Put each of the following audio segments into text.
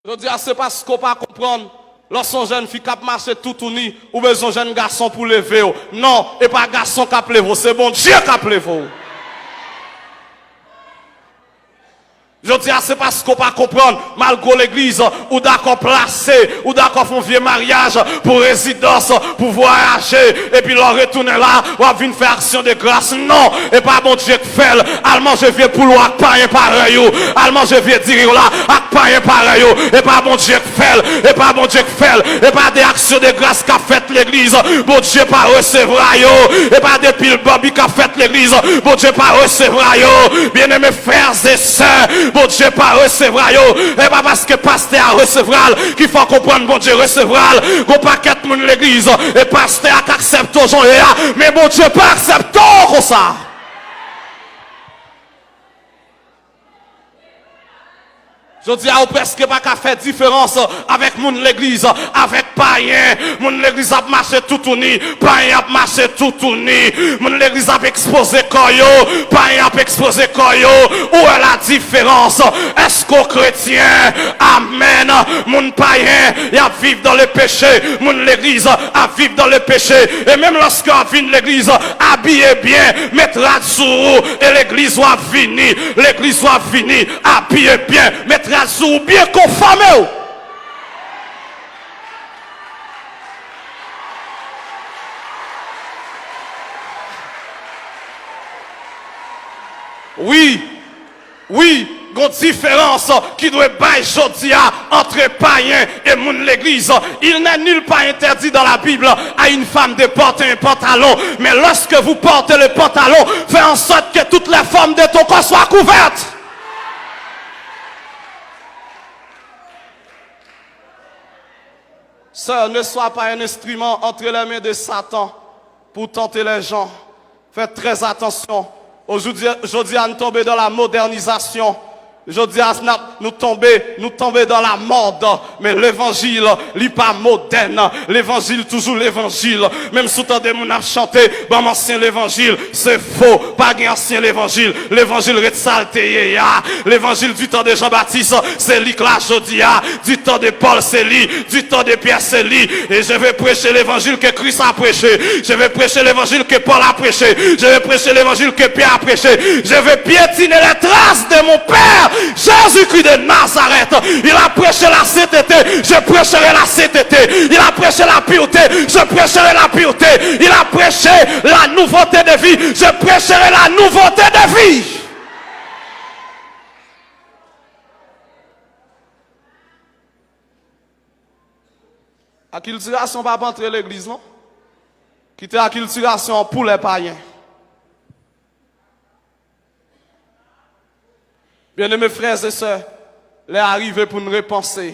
Je dis, c'est parce qu'on ne peut pas comprendre. Lorsqu'on jeune fille qui marche tout uni, ou besoin jeune garçon pour lever. Non, et pas garçon qui appelle vous, c'est bon Dieu qui appelle vous. Je dis, c'est parce qu'on ne peut pas comprendre, malgré l'église, ou d'accord placé, ou d'accord font vieux mariage pour résidence, pour voyager, et puis leur retourner là, ou à venir faire action de grâce. Non, et pas bon Dieu qui fait. Allemand, je viens pour l'ouac, pas un pareil. Allemand, je viens dire là, ak pas un pareil. Et pas bon Dieu qui fait, et pas bon Dieu qui fait, et pas des actions de grâce qu'a fait l'église. Bon Dieu pas recevoir yo, et pas des piles Bobby qu'a fait l'église. Bon Dieu pas recevoir yo, bien aimés frères et sœurs. Bon Dieu pas recevoir yo, et pas parce que pasteur a recevoir qu'il faut comprendre bon Dieu recevoir, qu'on paquet moun l'église, et pasteur accepte aux gens, mais bon Dieu pas accepte comme ça. Je dis à presque pas qu'à faire différence avec moun l'église, avec païen. Moun l'église a marché tout uni, païen a marché tout uni. Moun l'église a exposé koyo, païen a exposé koyo. Où est la différence? Est-ce qu'au chrétien, amen, moun païen, il a vivre dans le péché, moun l'église a vivre dans le péché. Et même lorsqu'on vient l'église, habillez bien, mettra sous et l'église va finir. L'église va finir, habillez bien, mettra sous bien conformé. Oui, il y a une différence qui doit être jodia entre païens et moun l'église. Il n'est nulle part interdit dans la Bible à une femme de porter un pantalon. Mais lorsque vous portez le pantalon, faites en sorte que toutes les formes de ton corps soient couvertes. Sœur, ne sois pas un instrument entre les mains de Satan pour tenter les gens. Faites très attention. Aujourd'hui, nous tombons dans la modernisation. Aujourd'hui, nous tombons dans la mode. Mais l'évangile, il n'est pas moderne. L'évangile, toujours l'évangile. Même sous temps de mon a chanté, bon, ancien l'évangile, c'est faux. Pas un ancien l'évangile. L'évangile ressalté. L'évangile du temps de Jean-Baptiste, c'est lui que là, Jodia. Du temps de Paul, c'est lui. Du temps de Pierre, c'est lui. Et je vais prêcher l'évangile que Christ a prêché. Je vais prêcher l'évangile que Paul a prêché. Je vais prêcher l'évangile que Pierre a prêché. Je vais piétiner les traces de mon Père. Jésus-Christ de Nazareth, il a prêché la sainteté, je prêcherai la sainteté. Il a prêché la pureté, je prêcherai la pureté. Il a prêché la nouveauté de vie, je prêcherai la nouveauté de vie. Acculturation va pas entrer l'église, non? Qui était acculturation pour les païens. Bien-aimés frères et sœurs, l'est arrivé pour nous repenser.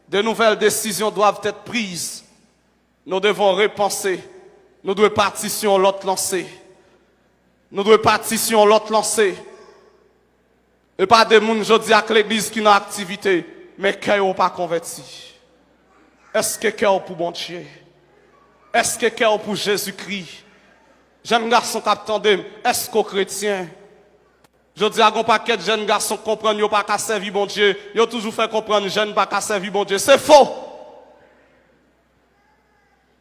De nouvelles décisions doivent être prises. Nous devons repenser. Nous devons partir sur l'autre lancé. Nous devons partir sur l'autre lancé. Et pas des gens, je dis à l'église qui n'a activité, mais qui n'ont pas converti. Est-ce que cœur pour bon Dieu? Est-ce que cœur pour Jésus-Christ? Jeune garçon qui attendent, est-ce qu'aux chrétiens? Je dis à un paquet de jeunes garçons qui comprennent qu'ils n'ont pas qu'à servir bon Dieu. Ils ont toujours fait comprendre que les jeunes n'ont pas qu'à servir bon Dieu. C'est faux.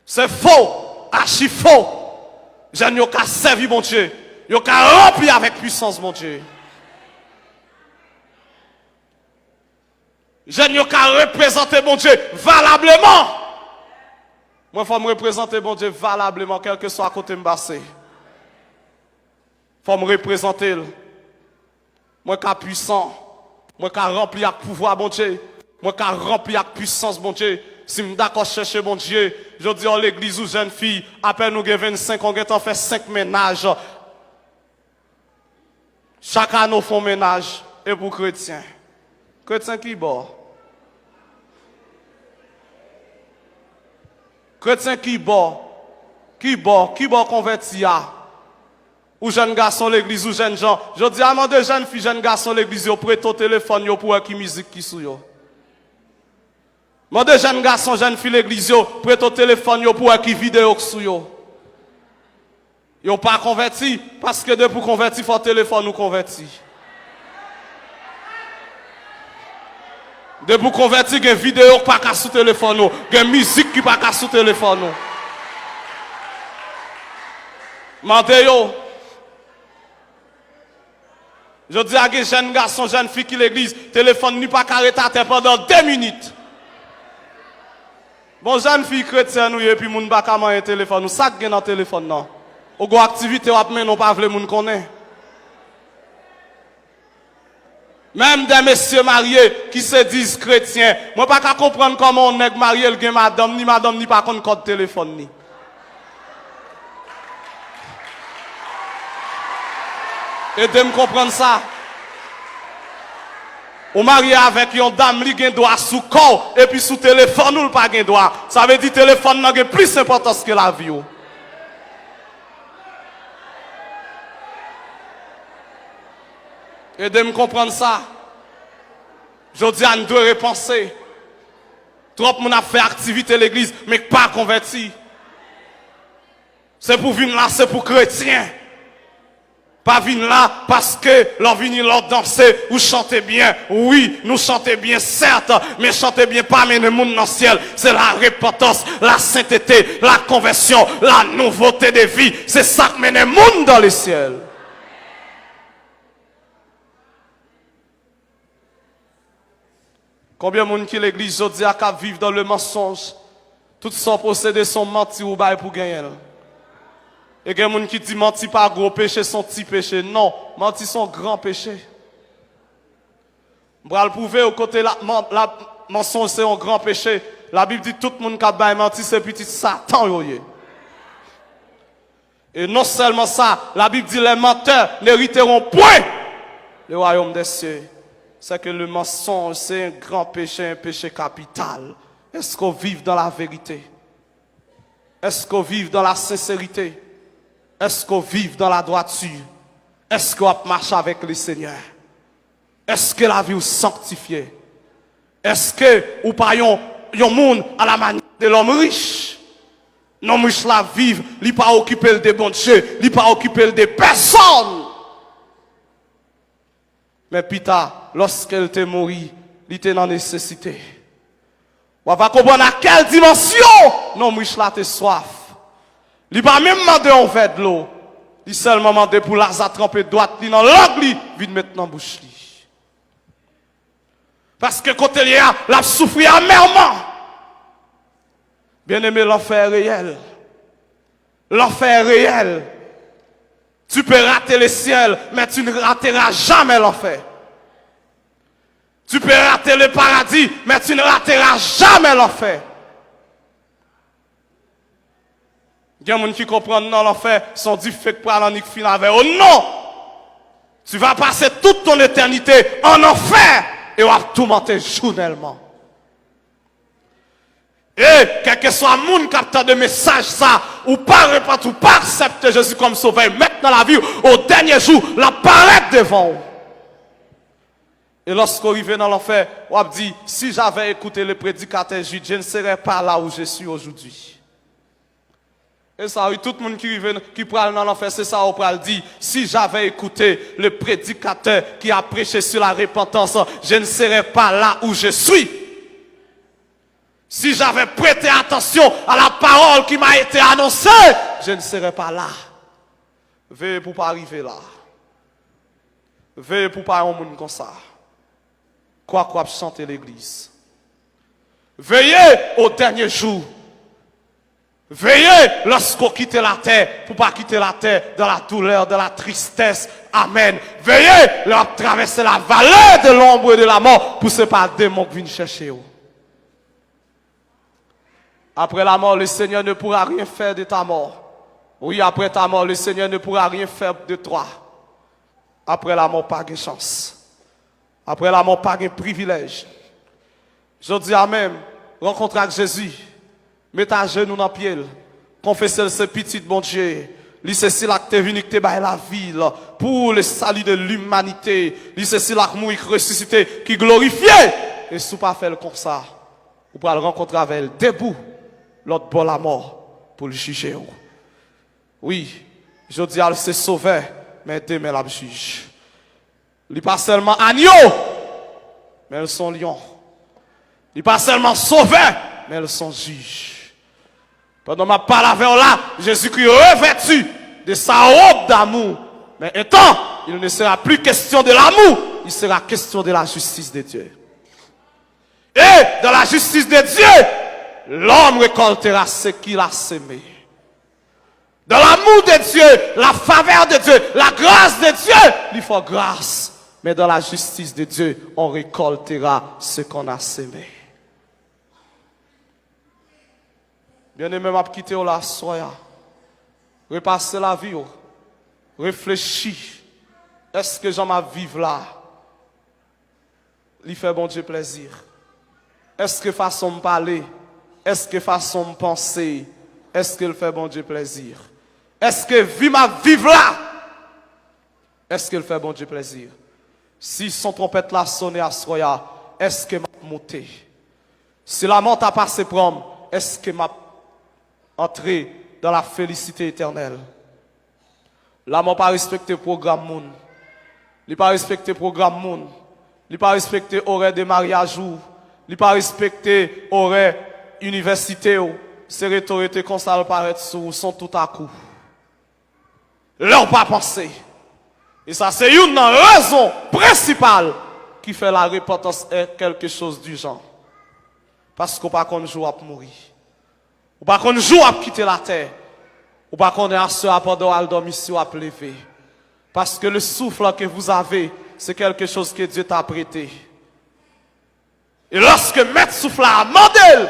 C'est faux. Archi faux. Les jeunes n'ont qu'à servir bon Dieu. Ils n'ont qu'à remplir avec puissance bon Dieu. Les jeunes n'ont qu'à représenter bon Dieu valablement. Moi, il faut me représenter bon Dieu valablement, quel que soit à côté de m'bassé. Il faut me représenter. Moi qui suis puissant, moi qui rempli avec pouvoir, bon Dieu, moi qui rempli avec puissance, bon Dieu. Si je suis d'accord chercher, bon Dieu, je dis à l'église ou jeune fille, après nous avons 25 ans, on fait 5 ménages. Chaque année, nous faisons ménage. Et pour chrétiens. Chrétiens qui bord? Chrétiens qui bord? Qui bord converti à? Ou jeune garçon l'église ou jeune gens. Je dis à moi de jeunes filles, jeunes garçons l'église, yo prêt au téléphone yo pour qui musique qui sou yo. Moi de jeunes garçons, jeunes filles l'église yo prêt au téléphone yo pour qui vidéo qui sou yo. Yo pas converti parce que de pour convertir faut téléphone nous converti. De pour convertir, il y a une vidéo qui pas qu'à sous téléphone, il y a une musique qui pas qu'à sous téléphone. Manteyo. Je dis à des jeunes garçons, jeunes filles qui l'église, téléphone n'est pas carré à terre pendant 2 minutes. Bon, jeunes filles chrétiennes, et puis moun baka man un téléphone, nous ça gen dans téléphone non. Ou go activité ou apmen non pas vle moun connaît. Même des messieurs mariés qui se disent chrétiens, moi pas qu'à comprendre comment on est marié le gen madame ni pas contre code téléphone ni. Aidez-moi comprendre ça. Ou marié avec une dame qui a un droit sous corps et puis sous téléphone ou pas un droit. Ça veut dire que le téléphone n'a plus d'importance que la vie. Aidez-moi comprendre ça. Je dis à nous deux repenser. Trop de monde a fait activité à l'église, mais pas converti. C'est pour venir là, c'est pour chrétiens. Pas venir là parce que l'on vient là danser ou chanter bien. Oui, nous chanter bien, certes, mais chanter bien pas mener le monde dans le ciel. C'est la repentance, la sainteté, la conversion, la nouveauté de vie. C'est ça qui mène le monde dans le ciel. Combien de monde qui l'église aujourd'hui a qu'à vivre dans le mensonge? Tout son possédé son menti ou bail pour gagner. Et il y a des gens qui disent menti pas gros péché, son petit péché. Non, menti son grand péché. Je vais le prouver au côté la mensonge c'est un grand péché. La Bible dit tout le monde qui a bail menti c'est petit Satan. Et non seulement ça, la Bible dit les menteurs n'hériteront point le royaume des cieux. C'est que le mensonge c'est un grand péché, un péché capital. Est-ce qu'on vive dans la vérité? Est-ce qu'on vive dans la sincérité? Est-ce qu'on vit dans la droiture? Est-ce qu'on marche avec le Seigneur? Est-ce que la vie est sanctifiée? Est-ce que ou pas yon monde à la manière de l'homme riche? L'homme riche la vive, il pas occupé des bons dieux, il pas occupé des personnes. Mais Pita, lorsqu'elle était morte, il était dans nécessité. On va comprendre à quelle dimension l'homme riche la te soif. Il n'a pas même demandé un verre de l'eau. Il seulement demandé pour Lazare tremper droite, il dans l'angle, vide maintenant bouche. Parce que quand il y a, l'a souffrir amèrement. Bien aimé, l'enfer est réel. L'enfer est réel. Tu peux rater le ciel, mais tu ne rateras jamais l'enfer. Tu peux rater le paradis, mais tu ne rateras jamais l'enfer. Il y a des gens qui comprennent dans l'enfer, sont dit fait pour aller en fin avec. Oh non! Tu vas passer toute ton éternité en enfer et on va tout monter journellement. Et quel que soit le monde qui a de message ça, ou pas répondre, ou pas accepter Jésus comme sauveur, mettre dans la vie, au dernier jour, la paraître devant vous. Et lorsqu'on arrive dans l'enfer, on dit, si j'avais écouté le prédicateur juif, je ne serais pas là où je suis aujourd'hui. Et ça, oui, tout le monde qui parle dans l'enfer, c'est ça, on peut dire. Si j'avais écouté le prédicateur qui a prêché sur la repentance, je ne serais pas là où je suis. Si j'avais prêté attention à la parole qui m'a été annoncée, je ne serais pas là. Veuillez pour pas arriver là. Veuillez pour pas un monde comme ça. Quoi chanter l'église. Veillez au dernier jour. Veillez lorsqu'on quitte la terre, pour pas quitter la terre dans la douleur, dans la tristesse. Amen. Veillez leur traverser la vallée de l'ombre et de la mort, pour ce pas démon qui viennent chercher vous. Après la mort, le Seigneur ne pourra rien faire de ta mort. Oui, après ta mort, le Seigneur ne pourra rien faire de toi. Après la mort, pas de chance. Après la mort, pas de privilège. Je dis Amen. Rencontrer avec Jésus. Mettez à genoux dans le pied. Confessez ce petit bon Dieu. C'est ceci là que tu es venu, que tu es la vie pour le salut de l'humanité. C'est ceci là que mourir ressuscité, qui glorifié. Et si vous pas faire comme ça, vous pourrez le rencontrer avec elle debout, l'autre bord la mort, pour le juger. Oui, je dis à c'est sauveur, mais demain la juge. Il n'est pas seulement agneau, mais ils sont lions. Ils pas seulement sauvés, mais ils sont juges. Pendant ma parole là, Jésus-Christ revêtu de sa robe d'amour. Mais étant, il ne sera plus question de l'amour, il sera question de la justice de Dieu. Et dans la justice de Dieu, l'homme récoltera ce qu'il a semé. Dans l'amour de Dieu, la faveur de Dieu, la grâce de Dieu, il faut grâce. Mais dans la justice de Dieu, on récoltera ce qu'on a semé. Bien-aimé, m'a quitté la soya. Repasser la vie. Réfléchis. Est-ce que j'en m'a vivre là? Il fait bon Dieu plaisir. Est-ce que façon de parler? Est-ce que façon de penser? Est-ce qu'il fait bon Dieu plaisir? Est-ce que vie ma vivre là? Est-ce qu'il fait bon Dieu plaisir? Si son trompette l'a sonné à soya, est-ce que m'a monté? Si la monte a passé prom, est-ce que m'a entré dans la félicité éternelle? Là, m'a pas respecté le programme moun. Il pas respecté le programme moun. Il pas respecté horaire de mariage ou. Il pas respecté horaire université ou. C'est rhétorique comme ça le paraît sous son tout à coup. Leur pas pensé. Et ça c'est une raison principale qui fait la repentance est quelque chose du genre. Parce qu'on pas qu'on joue à mourir. Ou pas qu'on joue à quitter la terre. Ou pas qu'on est à ce pendant à dormir ici ou à lever. Parce que le souffle que vous avez, c'est quelque chose que Dieu t'a prêté. Et lorsque maître souffle a mandé,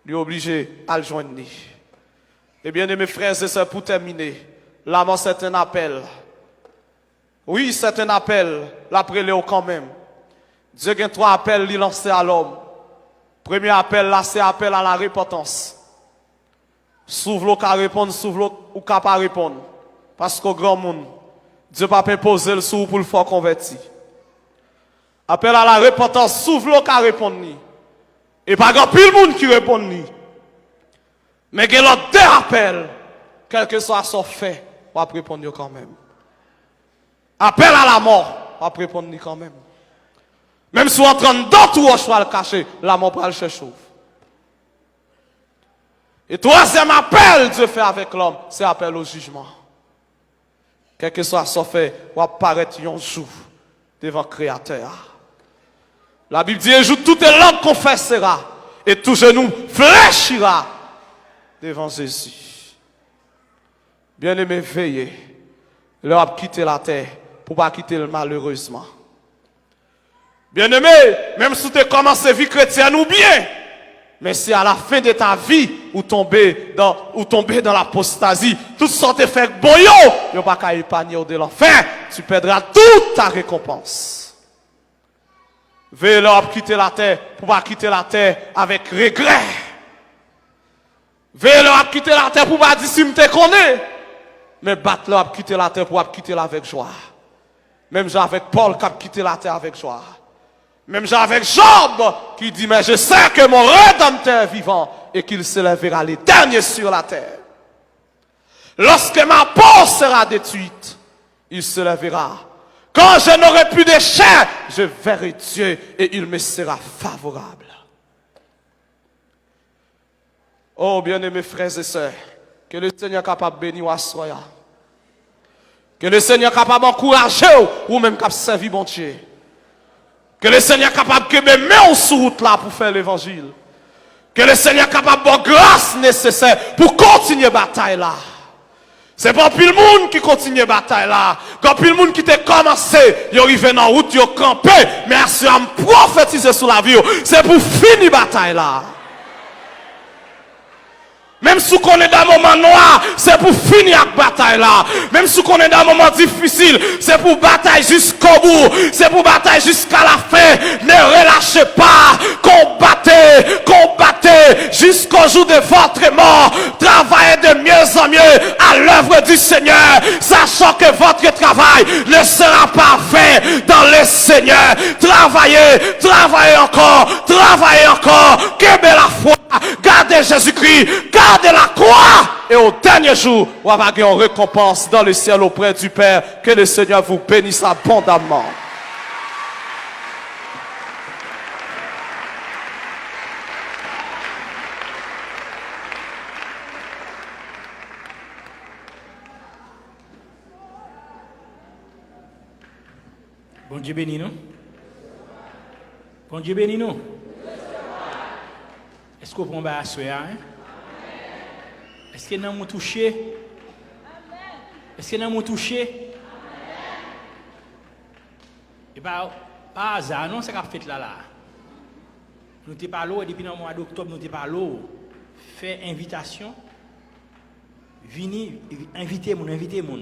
il est obligé à le joindre. Et bien, mes frères et sœurs, pour terminer, là, c'est un appel. Oui, c'est un appel. L'après Léo quand même. Dieu a 3 appels il lancé à l'homme. Premier appel, là, c'est appel à la repentance. S'ouvre l'eau qu'à répondre, s'ouvre l'eau ou qu'à pas répondre. Parce qu'au grand monde, Dieu va pas poser le sou pour le faire convertir. Appel à la repentance, s'ouvre l'eau qu'à répondre. Et pas grand pile monde qui répond ni. Mais il y a 2 appels, quel que soit son fait, on va répondre quand même. Appel à la mort, on va répondre quand même. Même si on est en train d'autres au choix le cacher, la mort va le chercher. Et 3e appel Dieu fait avec l'homme, c'est appel au jugement. Quel que soit son fait, on va apparaître un jour devant le Créateur. La Bible dit un jour, toute langue confessera et tout genou fléchira devant Jésus. Bien-aimé, veillez. Leur a quitté la terre pour ne pas quitter le malheureusement. Bien-aimé, même si tu commences à vie chrétienne ou bien, mais si à la fin de ta vie, ou tomber dans l'apostasie, tout ce que tu fais boyo, tu ne vas pas épargner de l'enfer, tu perdras toute ta récompense. Veillez leur quitter la terre pour ne pas quitter la terre avec regret. Veillez leur quitter la terre pour ne pas dire si je te connais. Mais battre leur quitter la terre pour quitter la avec joie. Même avec Paul qui a quitté la terre avec joie. Même avec Job qui dit, mais je sais que mon Rédempteur est vivant et qu'il se lèvera les derniers sur la terre. Lorsque ma peau sera détruite, il se lèvera. Quand je n'aurai plus de chair, je verrai Dieu et il me sera favorable. Oh, bien-aimés frères et sœurs, que le Seigneur est capable de bénir à soi. Que le Seigneur est capable d'encourager ou même capable de servir mon Dieu. Que le Seigneur est capable de me mettre sur route là pour faire l'évangile. Que le Seigneur est capable de grâce nécessaire pour continuer la bataille là. C'est pas plus le monde qui continue la bataille là. Quand plus le monde qui t'a commencé, il arrive dans la route, il campé, mais si on prophétise sur la vie, c'est pour finir la bataille là. Même si on est dans un moment noir, c'est pour finir la bataille là. Même si on est dans un moment difficile, c'est pour bataille jusqu'au bout. C'est pour bataille jusqu'à la fin. Ne relâchez pas. Combattez jusqu'au jour de votre mort. Travaillez de mieux en mieux à l'œuvre du Seigneur, sachant que votre travail ne sera pas fait dans le Seigneur. Travaillez encore. Que belle la foi. Gardez Jésus-Christ. Gardez la croix. Et au dernier jour, on va avoir une récompense dans le ciel auprès du Père. Que le Seigneur vous bénisse abondamment. Bon Dieu béni nous. Bon Dieu béni nous. Est-ce qu'on prend à soi, hein? Est-ce que nous avons touché? Est-ce que nous avons touché? Et bien, par hasard, non, c'est ce qu'on fait là. Nous t'es pas là, depuis le mois d'octobre, nous t'es pas là. Fait invitation. Venez, invitez mon.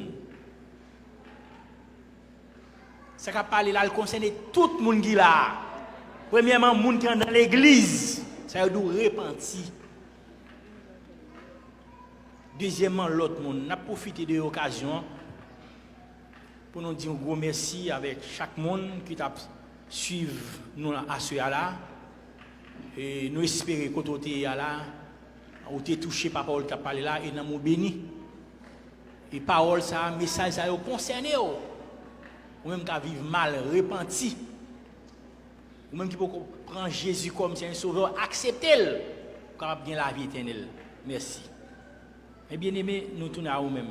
Ça qu'a parlé là, il concerne tout le monde qui est là. Premièrement, les gens qui sont dans l'église, ça doit repentir. Deuxièmement, l'autre monde, n'a profité de l'occasion pour nous dire un gros merci avec chaque monde qui t'a suivi nous à ce là. Et nous espérons que tu es là, ou tu es touché par la parole qui a parlé là, et nous sommes bénis. Et parole, ça, message, ça a concerné. Ou même qui vivent mal, repenti. Ou même qui peut prendre Jésus comme un sauveur, accepter-le, car bien la vie éternelle. Merci. Et bien aimé, nous tournons à vous-même.